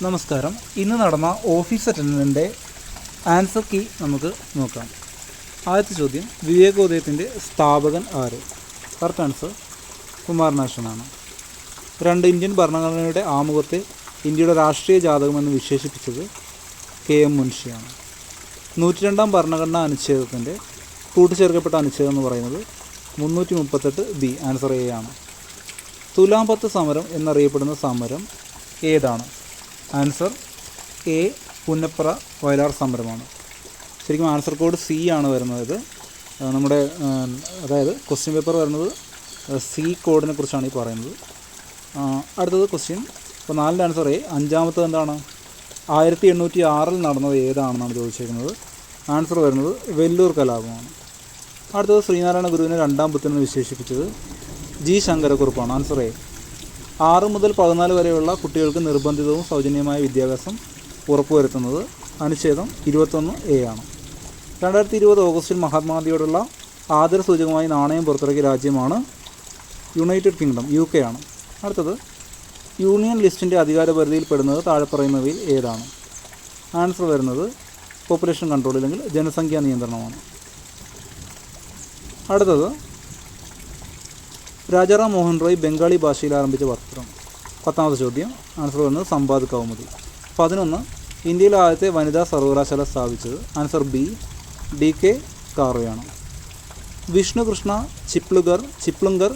നമസ്കാരം. ഇന്ന് നടന്ന ഓഫീസ് അറ്റൻഡൻറ്റിൻ്റെ ആൻസർ കീ നമുക്ക് നോക്കാം. ആദ്യത്തെ ചോദ്യം, വിവേകോദയത്തിൻ്റെ സ്ഥാപകൻ ആര്? Correct answer കുമാരനാശാനാണ്. 2. ഇന്ത്യൻ ഭരണഘടനയുടെ ആമുഖത്തെ ഇന്ത്യയുടെ രാഷ്ട്രീയ ജാതകമെന്ന് വിശേഷിപ്പിച്ചത് KM മുൻഷിയാണ്. 102-ാം ഭരണഘടനാ അനുച്ഛേദത്തിൻ്റെ കൂട്ടിച്ചേർക്കപ്പെട്ട അനുച്ഛേദം എന്ന് പറയുന്നത് 338B. ആൻസർ എ ആണ്. തുലാം 10 സമരം എന്നറിയപ്പെടുന്ന സമരം ഏതാണ്? ആൻസർ എ, പുന്നപ്ര വയലാർ സമരമാണ്. ശരിക്കും ആൻസർ കോഡ് C ആണ് വരുന്നത്. നമ്മുടെ അതായത് ക്വസ്റ്റ്യൻ പേപ്പർ വരുന്നത് C കോഡിനെ കുറിച്ചാണ് ഈ പറയുന്നത്. അടുത്തത് ക്വസ്റ്റ്യൻ, ഇപ്പോൾ 4ൻ്റെ ആൻസർ എ. 5-ാമത്തത് എന്താണ്? 1806 നടന്നത് ഏതാണെന്നാണ് ചോദിച്ചിരിക്കുന്നത്. ആൻസർ വരുന്നത് വെല്ലൂർ കലാപമാണ്. അടുത്തത്, ശ്രീനാരായണ ഗുരുവിനെ 2-ാം ബുദ്ധനെന്ന് വിശേഷിപ്പിച്ചത് G ശങ്കരക്കുറുപ്പാണ്. Answer A. 6 മുതൽ 14 വരെയുള്ള കുട്ടികൾക്ക് നിർബന്ധിതവും സൗജന്യമായ വിദ്യാഭ്യാസം ഉറപ്പുവരുത്തുന്നത് അനുച്ഛേദം 21A ആണ്. 2020 ഓഗസ്റ്റിൽ മഹാത്മാഗാന്ധിയോടുള്ള ആദരസൂചകമായി നാണയം പുറത്തിറക്കിയ രാജ്യമാണ് യുണൈറ്റഡ് കിങ്ഡം, UK ആണ്. അടുത്തത്, യൂണിയൻ ലിസ്റ്റിൻ്റെ അധികാരപരിധിയിൽ പെടുന്നത് താഴെ പറയുന്നവയിൽ ഏതാണ്? ആൻസർ വരുന്നത് പോപ്പുലേഷൻ കൺട്രോൾ അല്ലെങ്കിൽ ജനസംഖ്യാ നിയന്ത്രണമാണ്. അടുത്തത്, രാജാറാം മോഹൻ റോയ് ബംഗാളി ഭാഷയിൽ ആരംഭിച്ച പത്രം. 10ാമത്തെ ചോദ്യം, ആൻസർ വരുന്നത് സമ്പാദ് കൗമുദി. 11, ഇന്ത്യയിലെ ആദ്യത്തെ വനിതാ സർവകലാശാല സ്ഥാപിച്ചത്? Answer B, DK കാർവെയാണ്. വിഷ്ണുകൃഷ്ണ Chiplunkar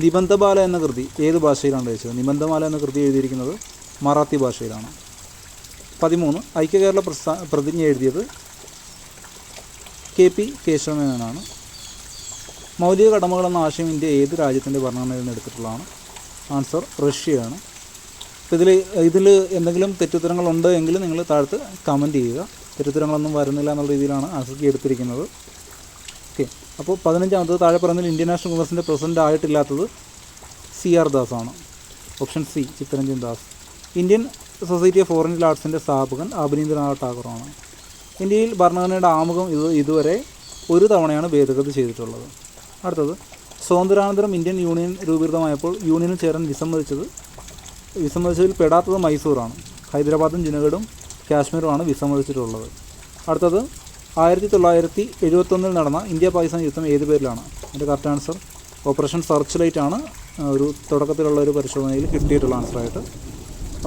Nibandhamala എന്ന കൃതി ഏത് ഭാഷയിലാണ് രചിച്ചത്? നിബന്ധമാല എന്ന കൃതി എഴുതിയിരിക്കുന്നത് മറാത്തി ഭാഷയിലാണ്. 13, ഐക്യകേരള പ്രതിജ്ഞ എഴുതിയത് KP കേശവമേനോനാണ്. മൗലിക കടമകൾ എന്ന ആശയം ഇന്ത്യ ഏത് രാജ്യത്തിൻ്റെ ഭരണഘടനയിൽ നിന്ന് എടുത്തിട്ടുള്ളതാണ്? ആൻസർ റഷ്യയാണ്. അപ്പോൾ ഇതിൽ എന്തെങ്കിലും തെറ്റുത്തരങ്ങളുണ്ട് എങ്കിൽ നിങ്ങൾ താഴത്ത് കമൻറ്റ് ചെയ്യുക. തെറ്റുത്തരങ്ങളൊന്നും വരുന്നില്ല എന്നുള്ള രീതിയിലാണ് ആൻസർ കീ എടുത്തിരിക്കുന്നത്. ഓക്കെ. അപ്പോൾ 15-ാമത്തത്, താഴെ പറയുന്നതിൽ ഇന്ത്യൻ നാഷണൽ കോൺഗ്രസിൻ്റെ പ്രസിഡൻ്റ് ആയിട്ടില്ലാത്തത് CR ദാസാണ്. Option C, Chittaranjan Das. Indian society of oriental ആർട്സിൻ്റെ സ്ഥാപകൻ അഭിനീന്ദ്രനാഥ് ടാഗോറാണ്. ഇന്ത്യയിൽ ഭരണഘടനയുടെ ആമുഖം ഇതുവരെ ഒരു തവണയാണ് ഭേദഗതി ചെയ്തിട്ടുള്ളത്. അടുത്തത്, സ്വാതന്ത്ര്യാനന്തരം ഇന്ത്യൻ യൂണിയൻ രൂപീകൃതമായപ്പോൾ യൂണിയനിൽ ചേരാൻ വിസമ്മതിച്ചതിൽ പെടാത്തത് മൈസൂറാണ്. ഹൈദരാബാദും ജുനഗഡും കാശ്മീരുമാണ് വിസമ്മതിച്ചിട്ടുള്ളത്. അടുത്തത്, 1971 നടന്ന ഇന്ത്യ പാകിസ്ഥാൻ യുദ്ധം ഏത് പേരിലാണ്? അതിൻ്റെ correct answer operation search light ആണ്. ഒരു തുടക്കത്തിലുള്ള ഒരു പരിശോധനയിൽ കിട്ടിയിട്ടുള്ള ആൻസറായിട്ട്.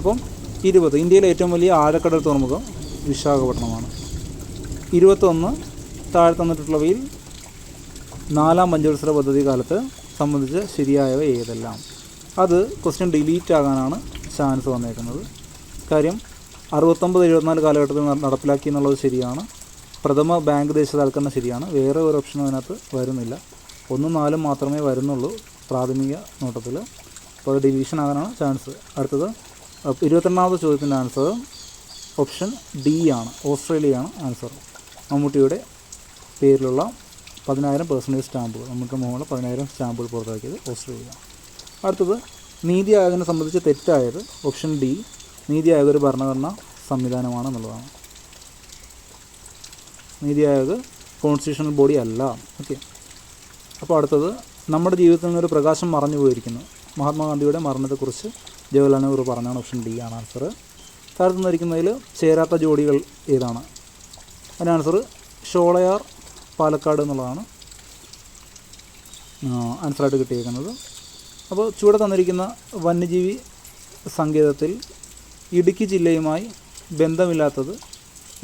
അപ്പം 20, ഇന്ത്യയിലെ ഏറ്റവും വലിയ ആഴക്കടൽ തുറമുഖം വിശാഖപട്ടണമാണ്. 21, താഴെ തന്നിട്ടുള്ളവയിൽ 4-ാം പഞ്ചവത്സര പദ്ധതി കാലത്ത് സംബന്ധിച്ച് ശരിയായവ ഏതെല്ലാം? അത് ക്വസ്റ്റ്യൻ ഡിലീറ്റ് ആകാനാണ് ചാൻസ് വന്നേക്കുന്നത്. കാര്യം 69-74 കാലഘട്ടത്തിൽ നടപ്പിലാക്കി എന്നുള്ളത് ശരിയാണ്. പ്രഥമ ബാങ്ക് ദേശസാൽക്കരണം ശരിയാണ്. വേറെ ഒരു ഓപ്ഷനും അതിനകത്ത് വരുന്നില്ല. 1ഉം 4ഉം മാത്രമേ വരുന്നുള്ളൂ പ്രാഥമിക നോട്ടത്തിൽ. അപ്പോൾ അത് ഡിലീഷൻ ആകാനാണ് ചാൻസ്. അടുത്തത്, 22ാമത്തെ ചോദ്യത്തിൻ്റെ ആൻസർ ഓപ്ഷൻ D ആണ്. ഓസ്ട്രേലിയയാണ് ആൻസർ. മമ്മൂട്ടിയുടെ പേരിലുള്ള 10,000 പേഴ്സണേജ് സ്റ്റാമ്പുകൾ, നമുക്ക് മുകളിൽ 10,000 സ്റ്റാമ്പുകൾ പുറത്തിറക്കിയത് ഓസ്ട്രേലിയ. അടുത്തത്, നീതി ആയോഗിനെ സംബന്ധിച്ച് തെറ്റായത്? ഓപ്ഷൻ D, നീതി ആയോഗ് ഒരു ഭരണഘടനാ സംവിധാനമാണ് എന്നുള്ളതാണ്. നീതി ആയോഗ് കോൺസ്റ്റിറ്റ്യൂഷണൽ ബോഡി അല്ല. ഓക്കെ. അപ്പോൾ അടുത്തത്, നമ്മുടെ ജീവിതത്തിൽ നിന്നൊരു പ്രകാശം മറഞ്ഞു പോയിരിക്കുന്നു. മഹാത്മാഗാന്ധിയുടെ മരണത്തെക്കുറിച്ച് ജവഹർലാൽ നെഹ്റു പറഞ്ഞാണ്. ഓപ്ഷൻ D ആണ് ആൻസർ. താഴെ തന്നിരിക്കുന്നതിൽ ചേരാത്ത ജോഡികൾ ഏതാണ്? അതിൻ്റെ ആൻസർ ഷോളയാർ പാലക്കാട് എന്നുള്ളതാണ് ആൻസറായിട്ട് കിട്ടിയിരിക്കുന്നത്. അപ്പോൾ ചുവടെ തന്നിരിക്കുന്ന വന്യജീവി സങ്കേതത്തിൽ ഇടുക്കി ജില്ലയുമായി ബന്ധമില്ലാത്തത്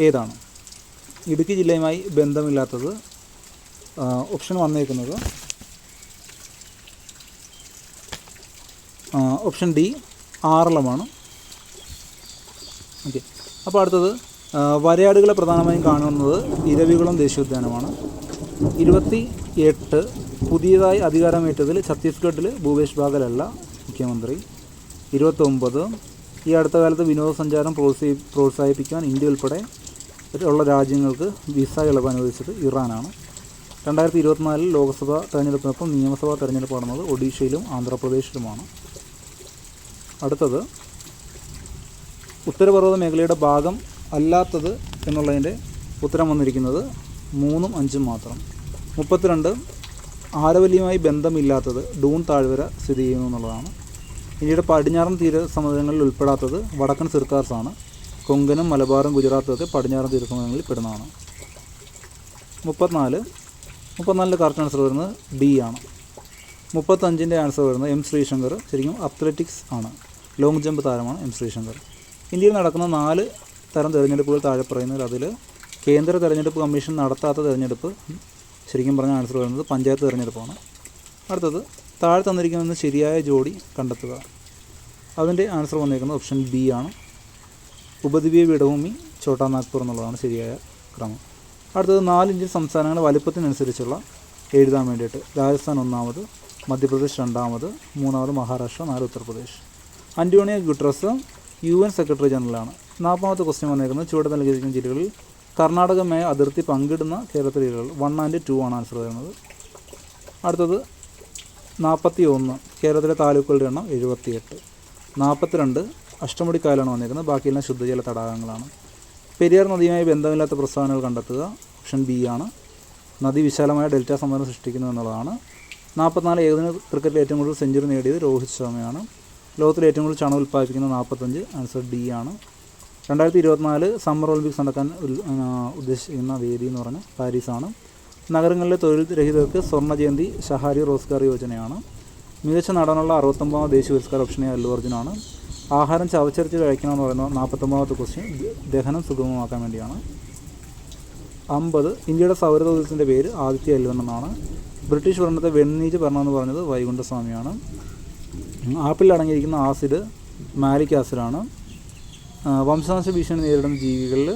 ഏതാണ്? ഇടുക്കി ജില്ലയുമായി ബന്ധമില്ലാത്തത് ഓപ്ഷൻ വന്നേക്കുന്നത് ഓപ്ഷൻ D, ആറളമാണ്. ഓക്കെ. അപ്പോൾ അടുത്തത്, വരയാടുകളെ പ്രധാനമായും കാണുന്നത് ഇരവികുളം ദേശീയോദ്യാനമാണ്. 28, പുതിയതായി അധികാരമേറ്റതിൽ ഛത്തീസ്ഗഡിൽ ഭൂപേഷ് ബാഗലല്ല മുഖ്യമന്ത്രി. 29, ഈ അടുത്ത കാലത്ത് വിനോദസഞ്ചാരം പ്രോത്സാഹിപ്പിക്കാൻ ഇന്ത്യ ഉൾപ്പെടെ ഉള്ള രാജ്യങ്ങൾക്ക് വിസ ഇളവ് അനുവദിച്ചത് ഇറാനാണ്. 2024 ലോക്സഭാ തെരഞ്ഞെടുപ്പിനൊപ്പം നിയമസഭാ തെരഞ്ഞെടുപ്പ് നടന്നത് ഒഡീഷയിലും ആന്ധ്രാപ്രദേശിലുമാണ്. അടുത്തത്, ഉത്തരപർവ്വത മേഖലയുടെ ഭാഗം അല്ലാത്തത് എന്നുള്ളതിൻ്റെ ഉത്തരം വന്നിരിക്കുന്നത് 3ഉം 5ഉം മാത്രം. 32, ആരവല്ലിയുമായി ബന്ധമില്ലാത്തത് ഡൂൺ താഴ്വര സ്ഥിതി ചെയ്യുന്നു എന്നുള്ളതാണ്. ഇന്ത്യയുടെ പടിഞ്ഞാറൻ തീരസമുദ്രങ്ങളിൽ ഉൾപ്പെടാത്തത് വടക്കൻ സിർക്കാർസാണ്. കൊങ്കനും മലബാറും ഗുജറാത്തും ഒക്കെ പടിഞ്ഞാറൻ തീരസമുദ്രങ്ങളിൽ പെടുന്നതാണ്. 34 കറക്റ്റ് ആൻസർ വരുന്നത് ഡി ആണ്. 35 ആൻസർ വരുന്നത് എം ശ്രീശങ്കർ. ശരിക്കും അത്ലറ്റിക്സ് ആണ്, ലോങ് ജമ്പ് താരമാണ് എം ശ്രീശങ്കർ. ഇന്ത്യയിൽ നടക്കുന്ന 4 തരം തിരഞ്ഞെടുപ്പുകൾ താഴെ പറയുന്നതിൽ അതിൽ കേന്ദ്ര തിരഞ്ഞെടുപ്പ് കമ്മീഷൻ നടത്താത്ത തിരഞ്ഞെടുപ്പ് ശരിക്കും പറഞ്ഞ ആൻസർ വരുന്നത് പഞ്ചായത്ത് തിരഞ്ഞെടുപ്പാണ്. അടുത്തത് താഴെ തന്നിരിക്കുന്ന ശരിയായ ജോഡി കണ്ടെത്തുക. അതിൻ്റെ ആൻസർ വന്നിരിക്കുന്നത് ഓപ്ഷൻ ബി ആണ്. ഉപദ്വീപീയ പീഠഭൂമി ഛോട്ടാ നാഗ്പൂർ എന്നുള്ളതാണ് ശരിയായ ക്രമം. അടുത്തത് 4 ഇന്ത്യൻ സംസ്ഥാനങ്ങളുടെ വലുപ്പത്തിനനുസരിച്ചുള്ള എഴുതാൻ വേണ്ടിയിട്ട് രാജസ്ഥാൻ 1ാമത്, മധ്യപ്രദേശ് 2ാമത്, 3ാമത് Maharashtra, 4 Uttar Pradesh. Antonio Guterres UN secretary ജനറലാണ്. 40ാമത്തെ ക്വസ്റ്റ്യൻ വന്നിരിക്കുന്നത് ചുവടെ നൽകിയിരിക്കുന്ന ജില്ലകളിൽ കർണാടകമായ അതിർത്തി പങ്കിടുന്ന കേരളത്തിലെ ജില്ലകൾ 1 and 2 ആണ് ആൻസർ വരുന്നത്. അടുത്തത് 41 കേരളത്തിലെ താലൂക്കുകളുടെ എണ്ണം 78. 42 അഷ്ടമുടിക്കായലാണ് വന്നിരിക്കുന്നത്, ബാക്കിയെല്ലാം ശുദ്ധജല തടാകങ്ങളാണ്. പെരിയാർ നദിയുമായി ബന്ധമില്ലാത്ത പ്രസ്താവനകൾ കണ്ടെത്തുക. ഓപ്ഷൻ ബി ആണ്. നദി വിശാലമായ ഡെൽറ്റ സംഭരണം സൃഷ്ടിക്കുന്നു എന്നുള്ളതാണ്. 44 ഏകദിന ക്രിക്കറ്റിൽ ഏറ്റവും കൂടുതൽ സെഞ്ചുറി നേടിയത് രോഹിത് ശർമ്മയാണ്. ലോകത്തിൽ ഏറ്റവും കൂടുതൽ ചണം ഉൽപ്പാദിപ്പിക്കുന്ന 45, ആൻസർ ഡി ആണ്. 2024 സമ്മർ ഒളിമ്പിക്സ് നടക്കാൻ ഉദ്ദേശിക്കുന്ന വേദി എന്ന് പറഞ്ഞാൽ പാരീസാണ്. നഗരങ്ങളിലെ തൊഴിൽ രഹിതർക്ക് സ്വർണ്ണ ജയന്തി ഷഹാരി റോസ്ഗാർ യോജനയാണ്. മികച്ച നടനുള്ള 69ാമത് ദേശീയ പുരസ്കാരം ഓപ്ഷൻ എ അല്ലു അർജുനാണ്. ആഹാരം ചവച്ചരച്ച് കഴിക്കണമെന്ന് പറയുന്ന 49ാമത്തെ ക്വസ്റ്റ്യൻ ദഹനം സുഗമമാക്കാൻ വേണ്ടിയാണ്. 50 ഇന്ത്യയുടെ സൗരദൗത്യത്തിൻ്റെ പേര് ആദിത്യ L1 എന്നാണ്. ബ്രിട്ടീഷ് ഭരണത്തെ വെണ്ണീച്ച് ഭരണമെന്ന് പറഞ്ഞത് വൈകുണ്ഠസ്വാമിയാണ്. ആപ്പിളിൽ അടങ്ങിയിരിക്കുന്ന ആസിഡ് മാലിക് ആസിഡാണ്. വംശനാശ ഭീഷണി നേരിടുന്ന ജീവികളിൽ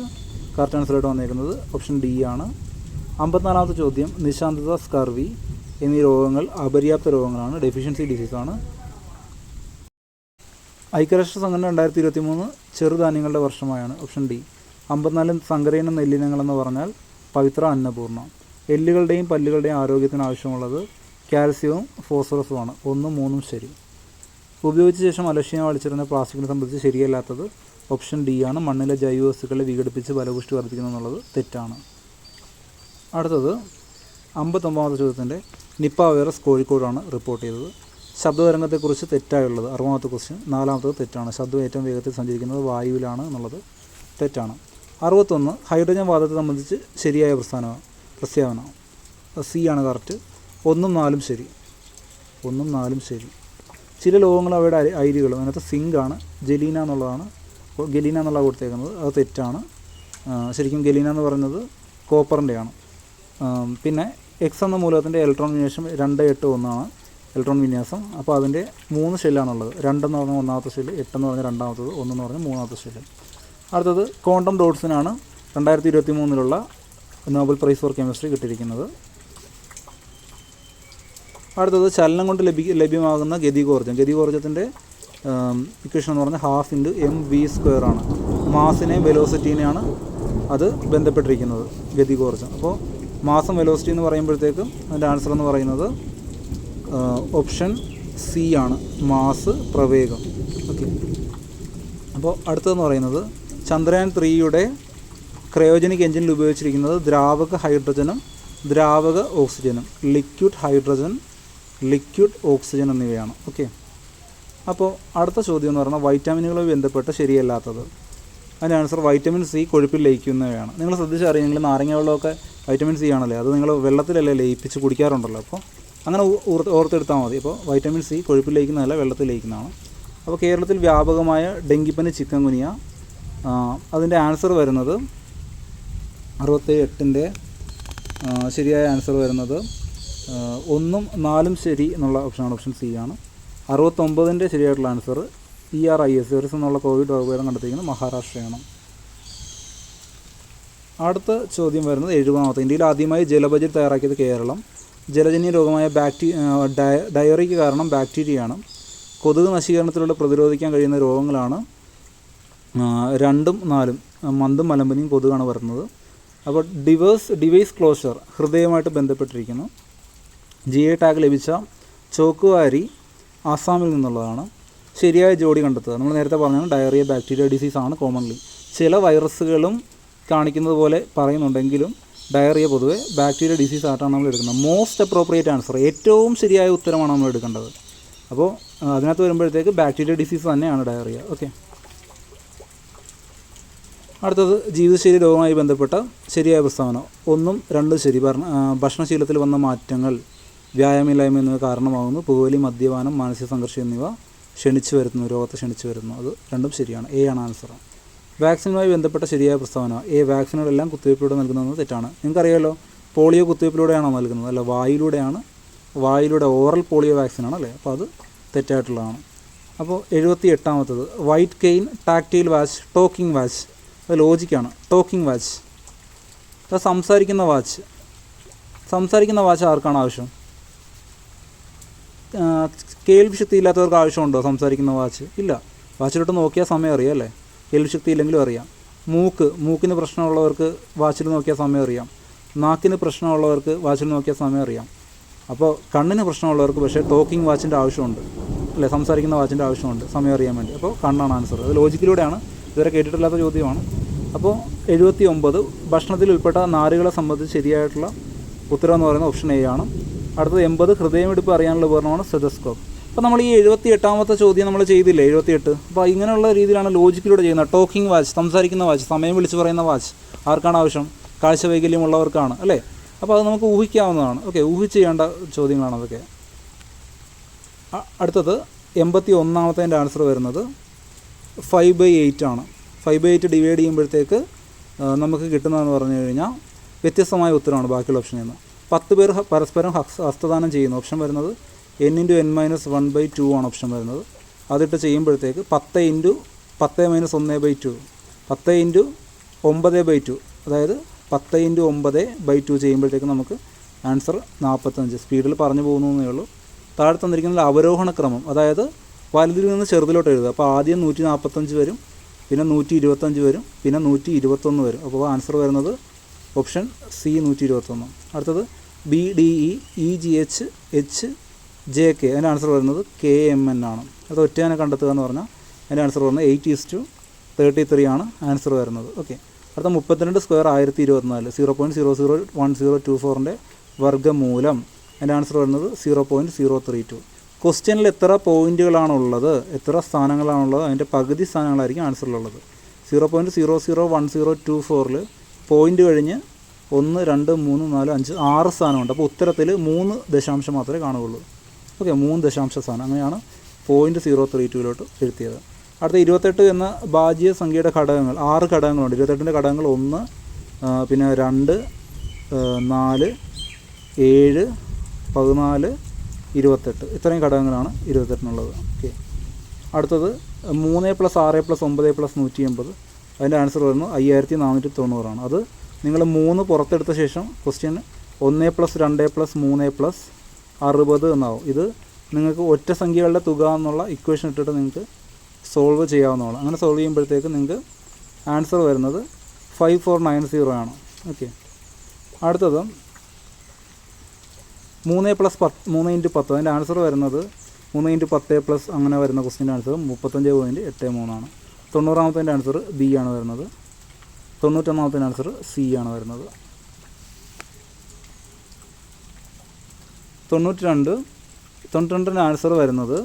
കറക്റ്റ് ആൻസറായിട്ട് വന്നിരിക്കുന്നത് ഓപ്ഷൻ ഡി ആണ്. 54ാമത്തെ ചോദ്യം നിശാന്തത, സ്കർവി എന്നീ രോഗങ്ങൾ അപര്യാപ്ത രോഗങ്ങളാണ്, ഡെഫിഷ്യൻസി ഡിസീസാണ്. ഐക്യരാഷ്ട്ര സംഘടന 2023 ചെറുധാന്യങ്ങളുടെ വർഷമായാണ്, ഓപ്ഷൻ ഡി. 54 സങ്കരയിനം നെല്ലിനങ്ങളെന്ന് പറഞ്ഞാൽ പവിത്ര, അന്നപൂർണ്ണ. എല്ലുകളുടെയും പല്ലുകളുടെയും ആരോഗ്യത്തിന് ആവശ്യമുള്ളത് കാൽസ്യവും ഫോസ്ഫറസുമാണ്. 1, 3 ശരി. ഉപയോഗിച്ച ശേഷം അലക്ഷ്യം വലിച്ചെറിഞ്ഞ പ്ലാസ്റ്റിക്കിനെ സംബന്ധിച്ച് ശരിയല്ലാത്തത് ഓപ്ഷൻ ഡി ആണ്. മണ്ണിലെ ജൈവവസ്തുക്കളെ വിഘടിപ്പിച്ച് ഫലപുഷ്ടി വർദ്ധിക്കുന്നു എന്നുള്ളത് തെറ്റാണ്. അടുത്തത് 59ാമത്തെ ചോദ്യത്തിൻ്റെ നിപ്പ വൈറസ് കോഴിക്കോടാണ് റിപ്പോർട്ട് ചെയ്തത്. ശബ്ദതരംഗത്തെക്കുറിച്ച് തെറ്റായുള്ളത് 60ാമത്തെ ക്വസ്റ്റ്യൻ. 4ാമത്തത് തെറ്റാണ്. ശബ്ദം ഏറ്റവും വേഗത്തിൽ സഞ്ചരിക്കുന്നത് വായുവിലാണ് എന്നുള്ളത് തെറ്റാണ്. 61 ഹൈഡ്രജൻ വാതകത്തെ സംബന്ധിച്ച് ശരിയായ പ്രസ്താവന സി ആണ് കറക്റ്റ്. 1ഉം 4ഉം ശരി. 1ഉം 4ഉം ശരി. ചില ലോഹങ്ങൾ അവയുടെ അയിരുകളും അതിനകത്ത് സിങ്കാണ്. ഗലീന എന്നുള്ള കൊടുത്തേക്കുന്നത്, അത് തെറ്റാണ്. ശരിക്കും ഗലീന എന്ന് പറയുന്നത് കോപ്പറിൻ്റെയാണ്. പിന്നെ എക്സ് എന്ന മൂലകത്തിൻ്റെ ഇലക്ട്രോൺ വിന്യാസം 2, 8, 1 ഇലക്ട്രോൺ വിന്യാസം. അപ്പോൾ അതിൻ്റെ 3 ഷെല്ലാണുള്ളത്. 2 എന്ന് പറഞ്ഞാൽ 1ാമത്തെ ഷെല്ല്, 8 എന്ന് പറഞ്ഞാൽ 2ാമത്തത്, 1 എന്ന് പറഞ്ഞാൽ 3ാമത്തെ ഷെല്ല്. അടുത്തത് ക്വാണ്ടം ഡോട്ട്സിനാണ് 2023 നോബൽ പ്രൈസ് ഫോർ കെമിസ്ട്രി കിട്ടിയിരിക്കുന്നത്. അടുത്തത് ചലനം കൊണ്ട് ലഭ്യമാകുന്ന ഗതികോർജ്ജത്തിൻ്റെ ഇക്വേഷൻ എന്ന് പറഞ്ഞാൽ ½ × mv² ആണ്. മാസിനെയും വെലോസിറ്റീനെയാണ് അത് ബന്ധപ്പെട്ടിരിക്കുന്നത് ഗതികോർജ്ജം. അപ്പോൾ മാസം വെലോസിറ്റി എന്ന് പറയുമ്പോഴത്തേക്കും അതിൻ്റെ ആൻസർ എന്ന് പറയുന്നത് ഓപ്ഷൻ സി ആണ്, മാസ് പ്രവേഗം. ഓക്കെ. അപ്പോൾ അടുത്തതെന്ന് പറയുന്നത് ചന്ദ്രയാൻ 3യുടെ ക്രയോജനിക് എഞ്ചിനിൽ ഉപയോഗിച്ചിരിക്കുന്നത് ദ്രാവക ഹൈഡ്രജനും ദ്രാവക ഓക്സിജനും, ലിക്വിഡ് ഹൈഡ്രജൻ, ലിക്വിഡ് ഓക്സിജൻ എന്നിവയാണ്. ഓക്കെ. അപ്പോൾ അടുത്ത ചോദ്യം എന്ന് പറഞ്ഞാൽ വൈറ്റാമിനുകളുമായി ബന്ധപ്പെട്ട് ശരിയല്ലാത്തത്. അതിൻ്റെ ആൻസർ വൈറ്റമിൻ സി കൊഴുപ്പിൽ ലയിക്കുന്നവയാണ്. നിങ്ങൾ ശ്രദ്ധിച്ചറിയാം, നിങ്ങൾ നാരങ്ങ വെള്ളമൊക്കെ വൈറ്റമിൻ സി ആണല്ലേ, അത് നിങ്ങൾ വെള്ളത്തിലല്ലേ ലയിപ്പിച്ച് കുടിക്കാറുണ്ടല്ലോ. അപ്പോൾ അങ്ങനെ ഓർത്തെടുത്താൽ മതി. അപ്പോൾ വൈറ്റമിൻ സി കൊഴുപ്പിൽ ലയിക്കുന്നതല്ല, വെള്ളത്തിൽ ലയിക്കുന്നതാണ്. അപ്പോൾ കേരളത്തിൽ വ്യാപകമായ ഡെങ്കിപ്പനി, ചിക്കൻ ഗുനിയ, അതിൻ്റെ ആൻസർ വരുന്നത് 68ൻ്റെ ശരിയായ ആൻസർ വരുന്നത് 1ഉം 4ഉം ശരി എന്നുള്ള ഓപ്ഷനാണ്, ഓപ്ഷൻ സി ആണ്. 69ൻ്റെ ശരിയായിട്ടുള്ള ആൻസർ ERIS എന്നുള്ള കോവിഡ് രോഗഭേദം കണ്ടെത്തിയിരിക്കുന്നത് മഹാരാഷ്ട്രയാണ്. അടുത്ത ചോദ്യം വരുന്നത് 70ാമത്തെ. ഇന്ത്യയിൽ ആദ്യമായി ജലബജറ്റ് തയ്യാറാക്കിയത് കേരളം. ജലജന്യ രോഗമായ ഡയറിയയ്ക്ക് കാരണം ബാക്ടീരിയയാണ്. കൊതുക് നശീകരണത്തിലൂടെ പ്രതിരോധിക്കാൻ കഴിയുന്ന രോഗങ്ങളാണ് 2ഉം 4ഉം, മന്തും മലമ്പനിയും കൊതുകാണ് വരുന്നത്. അപ്പോൾ ഡിവൈസ് ക്ലോഷർ ഹൃദയവുമായിട്ട് ബന്ധപ്പെട്ടിരിക്കുന്നു. GI ടാഗ് ലഭിച്ച ചോക്കുവാരി ആസാമിൽ നിന്നുള്ളതാണ്. ശരിയായ ജോഡി കണ്ടെത്തുക. നമ്മൾ നേരത്തെ പറഞ്ഞാൽ ഡയറിയ ബാക്ടീരിയ ഡിസീസാണ് കോമൺലി. ചില വൈറസുകളും കാണിക്കുന്നത് പോലെ പറയുന്നുണ്ടെങ്കിലും ഡയറിയ പൊതുവെ ബാക്ടീരിയ ഡിസീസ് ആയിട്ടാണ് നമ്മൾ എടുക്കുന്നത്. മോസ്റ്റ് അപ്രോപ്രിയേറ്റ് ആൻസർ, ഏറ്റവും ശരിയായ ഉത്തരമാണ് നമ്മൾ എടുക്കേണ്ടത്. അപ്പോൾ അതിനകത്ത് വരുമ്പോഴത്തേക്ക് ബാക്ടീരിയ ഡിസീസ് തന്നെയാണ് ഡയറിയ. ഓക്കെ. അടുത്തത് ജീവിതശൈലി രോഗവുമായി ബന്ധപ്പെട്ട ശരിയായ പ്രസ്താവന. 1, 2 ശരി. ഭക്ഷണശീലത്തിൽ വന്ന മാറ്റങ്ങൾ, വ്യായാമമില്ലായ്മ എന്നിവ കാരണമാകുന്നു. പുകവലി, മദ്യപാനം, മാനസിക സംഘർഷം എന്നിവ ക്ഷണിച്ചു വരുന്നു, രോഗത്തെ ക്ഷണിച്ചു വരുന്നു. അത് രണ്ടും ശരിയാണ്. എ ആണ് ആൻസർ. വാക്സിനുമായി ബന്ധപ്പെട്ട ശരിയായ പ്രസ്താവന. വാക്സിനുകളെല്ലാം കുത്തിവയ്പ്പിലൂടെ നൽകുന്നത് തെറ്റാണ്. നിങ്ങൾക്കറിയാമല്ലോ, പോളിയോ കുത്തിവയ്പ്പിലൂടെയാണോ നൽകുന്നത്? അല്ല, വായിലൂടെ ഓറൽ പോളിയോ വാക്സിനാണ് അല്ലേ. അപ്പോൾ അത് തെറ്റായിട്ടുള്ളതാണ്. അപ്പോൾ 78ാമത്തത് white cane, tactile watch, talking watch. അത് ലോജിക്കാണ്. ടോക്കിംഗ് വാച്ച്, അത് സംസാരിക്കുന്ന വാച്ച് ആർക്കാണ് ആവശ്യം? കേൾവി ശക്തി ഇല്ലാത്തവർക്ക് ആവശ്യമുണ്ടോ സംസാരിക്കുന്ന വാച്ച്? ഇല്ല. വാച്ചിലോട്ട് നോക്കിയാൽ സമയം അറിയാം അല്ലേ. കേൾവി ശക്തി ഇല്ലെങ്കിലും അറിയാം. മൂക്കിന് പ്രശ്നമുള്ളവർക്ക് വാച്ചിൽ നോക്കിയാൽ സമയം അറിയാം. നാക്കിന് പ്രശ്നമുള്ളവർക്ക് വാച്ചിൽ നോക്കിയാൽ സമയം അറിയാം. അപ്പോൾ കണ്ണിന് പ്രശ്നമുള്ളവർക്ക് പക്ഷേ ടോക്കിംഗ് വാച്ചിൻ്റെ ആവശ്യമുണ്ട് അല്ലേ, സംസാരിക്കുന്ന വാച്ചിൻ്റെ ആവശ്യമുണ്ട് സമയം അറിയാൻ വേണ്ടി. അപ്പോൾ കണ്ണാണ് ആൻസർ. അത് ലോജിക്കിലൂടെയാണ്, ഇതുവരെ കേട്ടിട്ടില്ലാത്ത ചോദ്യമാണ്. അപ്പോൾ 79 ഭക്ഷണത്തിൽ ഉൾപ്പെട്ട നാരുകളെ സംബന്ധിച്ച് ശരിയായിട്ടുള്ള ഉത്തരം എന്ന് പറയുന്നത് ഓപ്ഷൻ എ ആണ്. അടുത്തത് 80 ഹൃദയമിടിപ്പ് അറിയാനുള്ള ഉപകരണമാണ് സ്റ്റെതസ്കോപ്പ്. അപ്പോൾ നമ്മൾ ഈ 78ാമത്തെ ചോദ്യം നമ്മൾ ചെയ്തില്ലേ, 78. അപ്പോൾ ഇങ്ങനെയുള്ള രീതിയിലാണ് ലോജിക്കിലൂടെ ചെയ്യുന്നത്. ടോക്കിംഗ് വാച്ച്, സംസാരിക്കുന്ന വാച്ച്, സമയം വിളിച്ച് പറയുന്ന വാച്ച് ആർക്കാണ് ആവശ്യം? കാഴ്ച വൈകല്യമുള്ളവർക്കാണ് അല്ലേ. അപ്പോൾ അത് നമുക്ക് ഊഹിക്കാവുന്നതാണ്. ഓക്കെ, ഊഹിച്ച് ചെയ്യേണ്ട ചോദ്യങ്ങളാണ് അതൊക്കെ. അടുത്തത് 81ാമത്തെ ആൻസർ വരുന്നത് 5/8 ആണ്. 5/8 ഡിവൈഡ് ചെയ്യുമ്പോഴത്തേക്ക് നമുക്ക് കിട്ടുന്നതെന്ന് പറഞ്ഞു കഴിഞ്ഞാൽ വ്യത്യസ്തമായ ഉത്തരമാണ് ബാക്കിയുള്ള ഓപ്ഷനിൽ നിന്ന്. 10 പേർ പരസ്പരം ഹസ്തദാനം ചെയ്യുന്നു. ഓപ്ഷൻ വരുന്നത് n/n-1/2 ആണ് ഓപ്ഷൻ വരുന്നത്. അതിട്ട് ചെയ്യുമ്പോഴത്തേക്ക് 10 × 10 - 1/2, 10 × 9/2, അതായത് 10 × 9/2 ചെയ്യുമ്പോഴത്തേക്ക് നമുക്ക് ആൻസർ 45. സ്പീഡിൽ പറഞ്ഞു പോകുന്നേ ഉള്ളൂ. താഴെ തന്നിരിക്കുന്നത് അവരോഹണ ക്രമം, അതായത് വലുതിൽ നിന്ന് ചെറുതിലോട്ട് എഴുതുക. അപ്പോൾ ആദ്യം 145 വരും, പിന്നെ 125 വരും, പിന്നെ 121 വരും. അപ്പോൾ ആൻസർ വരുന്നത് ഓപ്ഷൻ സി 121. അടുത്തത് BDE EGH HJK. അതിൻ്റെ ആൻസർ വരുന്നത് KMN ആണ്. അത് ഒറ്റയാനെ കണ്ടെത്തുക എന്ന് പറഞ്ഞാൽ അതിൻ്റെ ആൻസർ വരുന്നത് 8:33 ആണ് ആൻസർ വരുന്നത്. ഓക്കെ. അടുത്ത 32 സ്ക്വയർ 1024, 0.001024ൻ്റെ വർഗ്ഗമൂലം. അതിൻ്റെ ആൻസർ വരുന്നത് 0.032. ക്വസ്റ്റ്യനിൽ എത്ര പോയിൻറ്റുകളാണുള്ളത്, എത്ര സ്ഥാനങ്ങളാണുള്ളത്, അതിൻ്റെ പകുതി സ്ഥാനങ്ങളായിരിക്കും ആൻസറിലുള്ളത്. 0.001024ൽ പോയിൻ്റ് കഴിഞ്ഞ് 1, 2, 3, 4, 5, 6 സ്ഥാനമുണ്ട്. അപ്പോൾ ഉത്തരത്തിൽ 3 ദശാംശം മാത്രമേ കാണുകയുള്ളൂ. ഓക്കെ, 3 ദശാംശ സ്ഥാനം. അങ്ങനെയാണ് 0.032 എഴുതിയത്. അടുത്ത 28 എന്ന ഭാജ്യ സംഖ്യയുടെ ഘടകങ്ങൾ 6 ഘടകങ്ങളുണ്ട്. 28ൻ്റെ ഘടകങ്ങൾ 1, പിന്നെ 2, 4, 7, 14, 28. ഇത്രയും ഘടകങ്ങളാണ് 28-നുള്ളത്. ഓക്കെ. അടുത്തത് 3 + 6 + 9 + 180. അതിൻ്റെ ആൻസർ വരുന്നു 5490 ആണ്. അത് നിങ്ങൾ 3 പുറത്തെടുത്ത ശേഷം ക്വസ്റ്റ്യൻ 1 + 2 + 3 + 60 എന്നാവും. ഇത് നിങ്ങൾക്ക് ഒറ്റ സംഖ്യകളുടെ തുക എന്നുള്ള ഇക്വേഷൻ ഇട്ടിട്ട് നിങ്ങൾക്ക് സോൾവ് ചെയ്യാവുന്നതാണ്. അങ്ങനെ സോൾവ് ചെയ്യുമ്പോഴത്തേക്ക് നിങ്ങൾക്ക് ആൻസർ വരുന്നത് 5490 ആണ്. ഓക്കെ. അടുത്തത് 3 + 10, 3 × 10. അതിൻ്റെ ആൻസർ വരുന്നത് 3 × 10 + അങ്ങനെ വരുന്ന ക്വസ്റ്റ്യൻ്റെ ആൻസർ 35.83 ആണ്. 90ാമത്തെ ആൻസർ ബി ആണ് വരുന്നത്. 91ാമത്തെ ആൻസർ സി ആണ് വരുന്നത്. 92ൻ്റെ ആൻസർ വരുന്നത്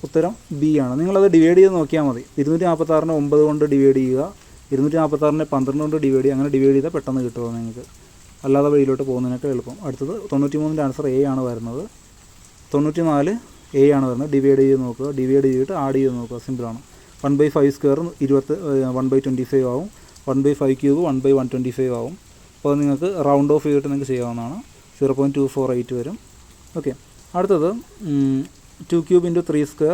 ഉത്തരം ബി ആണ്. നിങ്ങളത് ഡിവൈഡ് ചെയ്ത് നോക്കിയാൽ മതി. 246നെ 9 കൊണ്ട് ഡിവൈഡ് ചെയ്യുക, 246നെ 12 കൊണ്ട് ഡിവൈഡ് ചെയ്യുക. അങ്ങനെ ഡിവൈഡ് ചെയ്താൽ പെട്ടെന്ന് കിട്ടുമോ നിങ്ങൾക്ക്, അല്ലാതെ വഴിയിലോട്ട് പോകുന്നതിനൊക്കെ എളുപ്പം. അടുത്തത് 93ൻ്റെ ആൻസർ എ ആണ് വരുന്നത്. 94 എ ആണ് വരുന്നത്. ഡിവൈഡ് ചെയ്ത് നോക്കുക, ഡിവൈഡ് ചെയ്തിട്ട് ആഡ് ചെയ്ത് നോക്കുക. സിമ്പിളാണ്. 1/5² 1/25 ആവും. 1/5³ 1/125 ആവും. അപ്പോൾ നിങ്ങൾക്ക് റൗണ്ട് ഓഫ് ചെയ്തിട്ട് നിങ്ങൾക്ക് ചെയ്യാവുന്നതാണ്. 0.248 വരും. ഓക്കെ. അടുത്തത് 2³ × 3²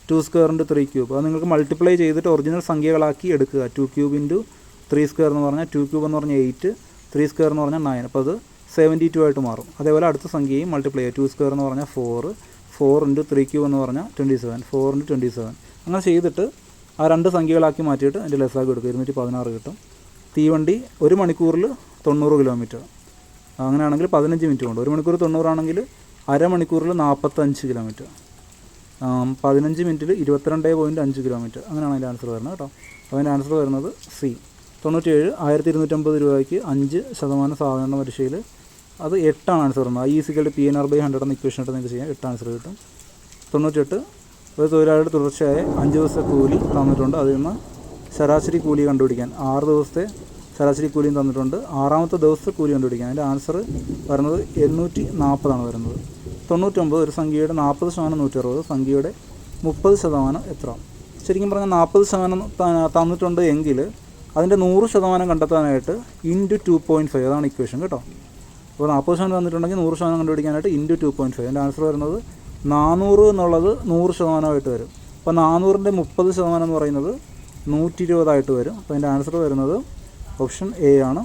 2² × 3³ അത് നിങ്ങൾക്ക് മൾട്ടിപ്ലൈ ചെയ്തിട്ട് ഒറിജിനൽ സംഖ്യകളാക്കി എടുക്കുക. 2³ × 3² എന്ന് പറഞ്ഞാൽ 2³ എന്ന് പറഞ്ഞാൽ 8, 3² എന്ന് പറഞ്ഞാൽ 9. അപ്പോൾ അത് 72 ആയിട്ട് മാറും. അതേപോലെ അടുത്ത സംഖ്യയും മൾട്ടിപ്ലൈ ചെയ്യുക. 2² എന്ന് പറഞ്ഞാൽ 4, 4 × 3³ എന്ന് പറഞ്ഞാൽ 27, 4 × 27. അങ്ങനെ ചെയ്തിട്ട് ആ 2 സംഖ്യകളാക്കി മാറ്റിയിട്ട് അതിൻ്റെ ലെസ്സാക്കി എടുക്കുക. 216 കിട്ടും. തീവണ്ടി 1 മണിക്കൂറിൽ 90 കിലോമീറ്റർ. അങ്ങനെയാണെങ്കിൽ 15 മിനിറ്റ് കൊണ്ട്. 1 മണിക്കൂർ 90 ആണെങ്കിൽ അരമണിക്കൂറിൽ 45 കിലോമീറ്റർ. 15 മിനിറ്റിൽ 22.5 കിലോമീറ്റർ. അങ്ങനെയാണ് അതിൻ്റെ ആൻസർ വരുന്നത് കേട്ടോ. അപ്പോൾ അതിൻ്റെ ആൻസർ വരുന്നത് സി. 97 1250 രൂപയ്ക്ക് 5% സാധാരണ പരീക്ഷയിൽ അത് 8 ആണ് ആൻസർ വരുന്നത്. I = PNR/100 എന്ന ഇക്വേഷൻ ഇട്ട് നിങ്ങൾക്ക് ചെയ്യാം. 8 ആൻസർ കിട്ടും. 98 ഒരു തൊഴിലാളിയുടെ തുടർച്ചയായ 5 ദിവസത്തെ കൂലി തന്നിട്ടുണ്ട്. അതിൽ നിന്ന് ശരാശരി കൂലി കണ്ടുപിടിക്കാൻ 6 ദിവസത്തെ ശരാശരി കൂലിയും തന്നിട്ടുണ്ട്. 6ാമത്തെ ദിവസത്തെ കൂലി കണ്ടുപിടിക്കാൻ അതിൻ്റെ ആൻസർ വരുന്നത് 840 വരുന്നത്. 99 ഒരു സംഖ്യയുടെ 40% 160, സംഖ്യയുടെ 30% എത്ര? ശരിക്കും പറഞ്ഞാൽ 40% തന്നിട്ടുണ്ട് എങ്കിൽ അതിൻ്റെ 100% കണ്ടെത്താനായിട്ട് ഇൻറ്റു 2.5 അതാണ് ഇക്വേഷൻ കേട്ടോ. അപ്പോൾ 40% തന്നിട്ടുണ്ടെങ്കിൽ 100% കണ്ടുപിടിക്കാനായിട്ട് ഇൻറ്റു 2.5 അതിൻ്റെ ആൻസർ വരുന്നത് 400 എന്നുള്ളത് 100% വരും. അപ്പോൾ 400ൻ്റെ 30% എന്ന് പറയുന്നത് 120 വരും. അപ്പോൾ അതിൻ്റെ ആൻസർ വരുന്നത് ഓപ്ഷൻ എ ആണ്.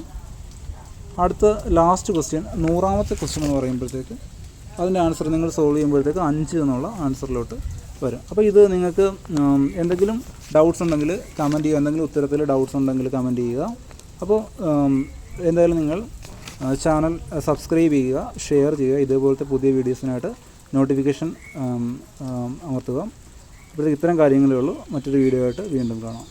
അടുത്ത ലാസ്റ്റ് ക്വസ്റ്റ്യൻ 100ാമത്തെ ക്വസ്റ്റ്യൻ എന്ന് പറയുമ്പോഴത്തേക്ക് അതിൻ്റെ ആൻസർ നിങ്ങൾ സോൾവ് ചെയ്യുമ്പോഴത്തേക്ക് 5 എന്നുള്ള ആൻസറിലോട്ട് വരും. അപ്പോൾ ഇത് നിങ്ങൾക്ക് എന്തെങ്കിലും ഡൗട്ട്സ് ഉണ്ടെങ്കിൽ കമൻറ്റ് ചെയ്യുക, എന്തെങ്കിലും ഉത്തരത്തിൽ ഡൗട്ട്സ് ഉണ്ടെങ്കിൽ കമൻറ്റ് ചെയ്യുക. അപ്പോൾ എന്തായാലും നിങ്ങൾ ചാനൽ സബ്സ്ക്രൈബ് ചെയ്യുക, ഷെയർ ചെയ്യുക. ഇതേപോലത്തെ പുതിയ വീഡിയോസിനായിട്ട് നോട്ടിഫിക്കേഷൻ അമർത്തുക. അപ്പോഴത്തേക്ക് ഇത്തരം കാര്യങ്ങളേ ഉള്ളൂ. മറ്റൊരു വീഡിയോ ആയിട്ട് വീണ്ടും കാണാം.